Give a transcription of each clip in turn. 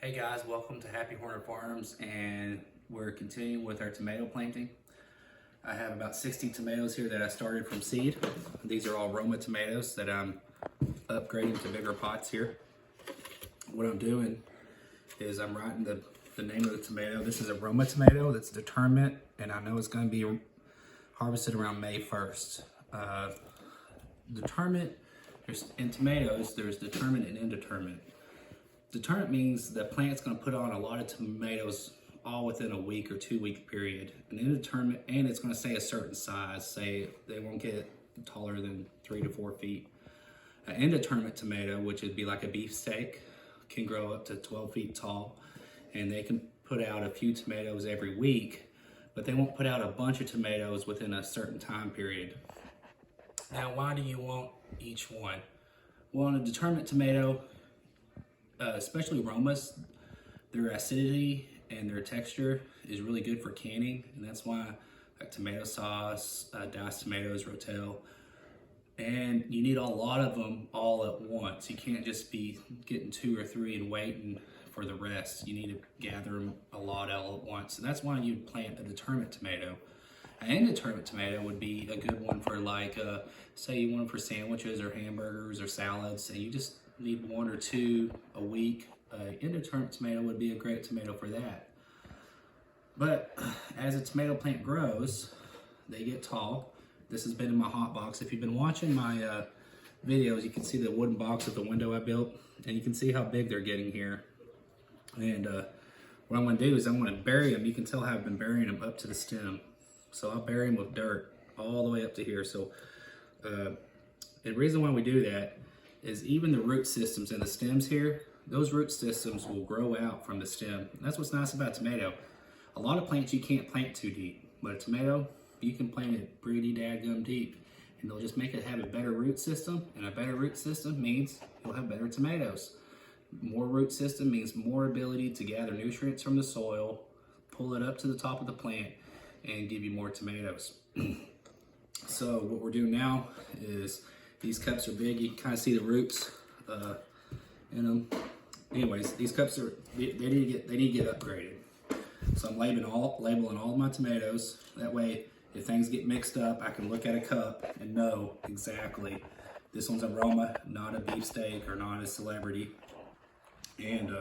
Hey guys, welcome to Happy Hornet Farms, and we're continuing with our tomato planting. I have about 60 tomatoes here that I started from seed. These are all Roma tomatoes that I'm upgrading to bigger pots here. What I'm doing is I'm writing the name of the tomato. This is a Roma tomato that's determinate, and I know it's going to be harvested around May 1st. Determinate, in tomatoes, there's determinate and indeterminate. Determinate means the plant's going to put on a lot of tomatoes all within a week or 2 week period. And indeterminate, and it's going to stay a certain size. Say they won't get taller than 3 to 4 feet. An indeterminate tomato, which would be like a beefsteak, can grow up to 12 feet tall, and they can put out a few tomatoes every week, but they won't put out a bunch of tomatoes within a certain time period. Now, why do you want each one? Well, in a determinate tomato, especially Romas, their acidity and their texture is really good for canning, and that's why like tomato sauce, diced tomatoes, Rotel, and you need a lot of them all at once. You can't just be getting 2 or 3 and waiting for the rest. You need to gather them a lot all at once, and that's why you plant a determinate tomato. An indeterminate tomato would be a good one for like, say you want them for sandwiches or hamburgers or salads, and you just need 1 or 2 a week. Indeterminate tomato would be a great tomato for that. But as a tomato plant grows, they get tall. This has been in my hot box. If you've been watching my videos, you can see the wooden box with the window I built, and you can see how big they're getting here. And what I'm going to do is I'm going to bury them. You can tell how I've been burying them up to the stem. So I'll bury them with dirt all the way up to here. So the reason why we do that is even the root systems and the stems here, those root systems will grow out from the stem. And that's what's nice about tomato. A lot of plants you can't plant too deep, but a tomato, you can plant it pretty dadgum deep, and they'll just make it have a better root system, and a better root system means you'll have better tomatoes. More root system means more ability to gather nutrients from the soil, pull it up to the top of the plant, and give you more tomatoes. So what we're doing now is these cups are big. You can kind of see the roots in them. Anyways, these cups are they need to get upgraded. So I'm labeling all of my tomatoes. That way, if things get mixed up, I can look at a cup and know exactly this one's a Roma, not a beefsteak or not a celebrity. And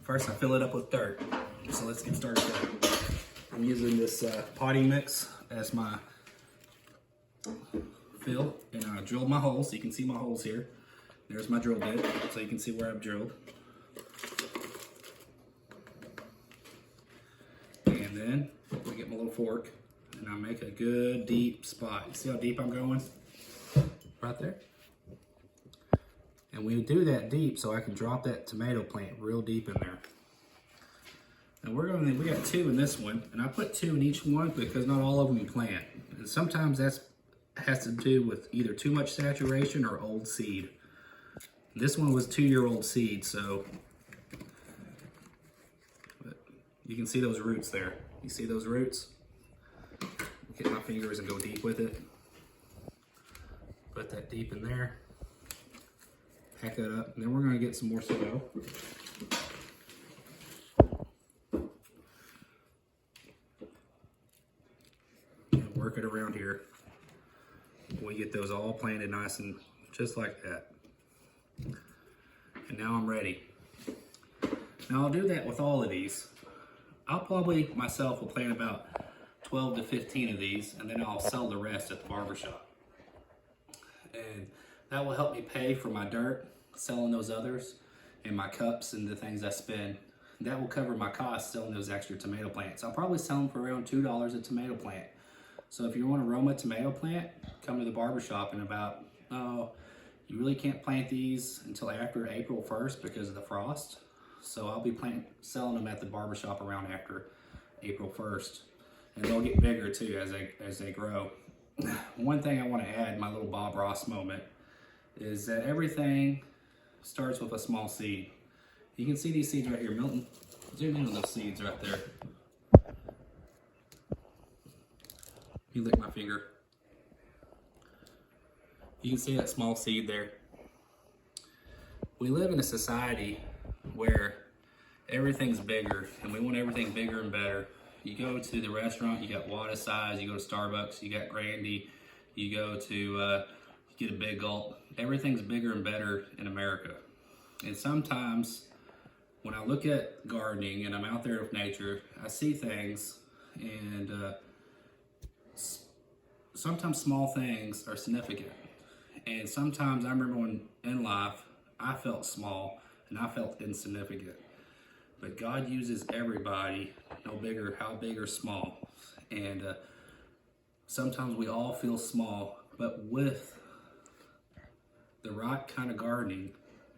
first I fill it up with dirt. So let's get started there. I'm using this potting mix as my fill, and I drilled my holes. You can see my holes here. There's my drill bit, so you can see where I've drilled. And then I get my little fork, and I make a good deep spot. You see how deep I'm going? Right there. And we do that deep so I can drop that tomato plant real deep in there. And we got 2 in this one, and I put 2 in each one because not all of them you plant. And sometimes that has to do with either too much saturation or old seed. This one was 2-year-old seed, so but you can see those roots there. You see those roots? Get my fingers and go deep with it. Put that deep in there. Pack that up, and then we're going to get some more soil. And work it around here. We get those all planted nice and just like that. And now I'm ready. Now I'll do that with all of these. I'll probably myself will plant about 12 to 15 of these, and then I'll sell the rest at the barbershop. And that will help me pay for my dirt, selling those others, and my cups and the things I spend. That will cover my costs selling those extra tomato plants. I'll probably sell them for around $2 a tomato plant. So if you want a Roma tomato plant, come to the barbershop in about, you really can't plant these until after April 1st because of the frost. So I'll be selling them at the barbershop around after April 1st. And they'll get bigger too as they grow. One thing I want to add, my little Bob Ross moment, is that everything starts with a small seed. You can see these seeds right here. Milton, zoom in on those seeds right there. You lick my finger. You can see that small seed there. We live in a society where everything's bigger and we want everything bigger and better. You go to the restaurant, you got Wada size, you go to Starbucks, you got Grandy, you go to you get a Big Gulp. Everything's bigger and better in America. And sometimes when I look at gardening and I'm out there with nature, I see things, and sometimes small things are significant. And sometimes I remember when in life I felt small and I felt insignificant. But God uses everybody, no bigger how big or small. And sometimes we all feel small, but with the right kind of gardening,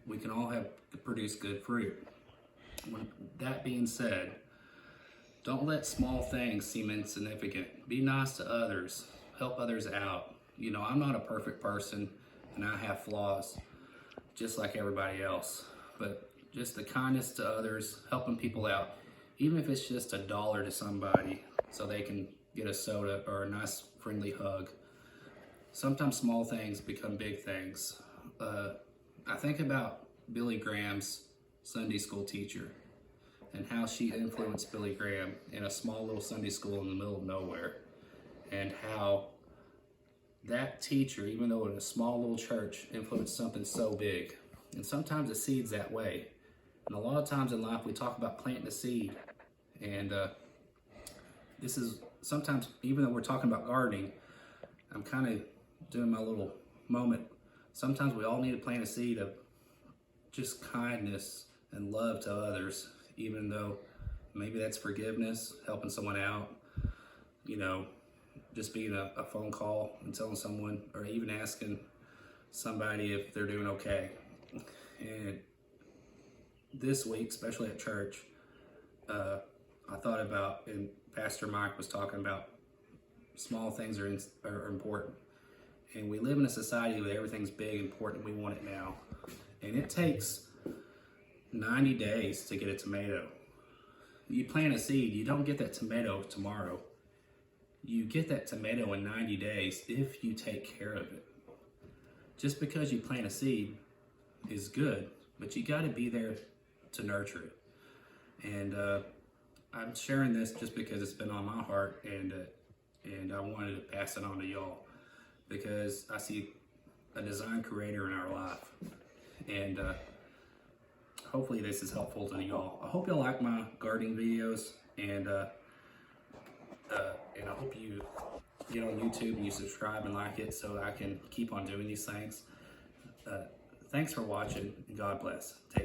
we can all produce good fruit. When that being said, don't let small things seem insignificant. Be nice to others. Help others out. You know, I'm not a perfect person and I have flaws just like everybody else. But just the kindness to others, helping people out, even if it's just $1 to somebody so they can get a soda or a nice friendly hug. Sometimes small things become big things. I think about Billy Graham's Sunday school teacher and how she influenced Billy Graham in a small little Sunday school in the middle of nowhere, and how that teacher, even though in a small little church, influenced something so big. And sometimes the seed's that way. And a lot of times in life we talk about planting a seed, and this is sometimes, even though we're talking about gardening, I'm kind of doing my little moment. Sometimes we all need to plant a seed of just kindness and love to others, even though maybe that's forgiveness, helping someone out, you know, just being a phone call and telling someone, or even asking somebody if they're doing okay. And this week, especially at church, I thought about, and Pastor Mike was talking about, small things are important. And we live in a society where everything's big, important, we want it now. And it takes 90 days to get a tomato. You plant a seed, you don't get that tomato tomorrow. You get that tomato in 90 days if you take care of it. Just because you plant a seed is good, but you got to be there to nurture it. And I'm sharing this just because it's been on my heart, and I wanted to pass it on to y'all, because I see a design creator in our life, and hopefully this is helpful to y'all. I hope y'all like my gardening videos, and I hope you get on YouTube and you subscribe and like it so I can keep on doing these things. Thanks for watching, and God bless. Take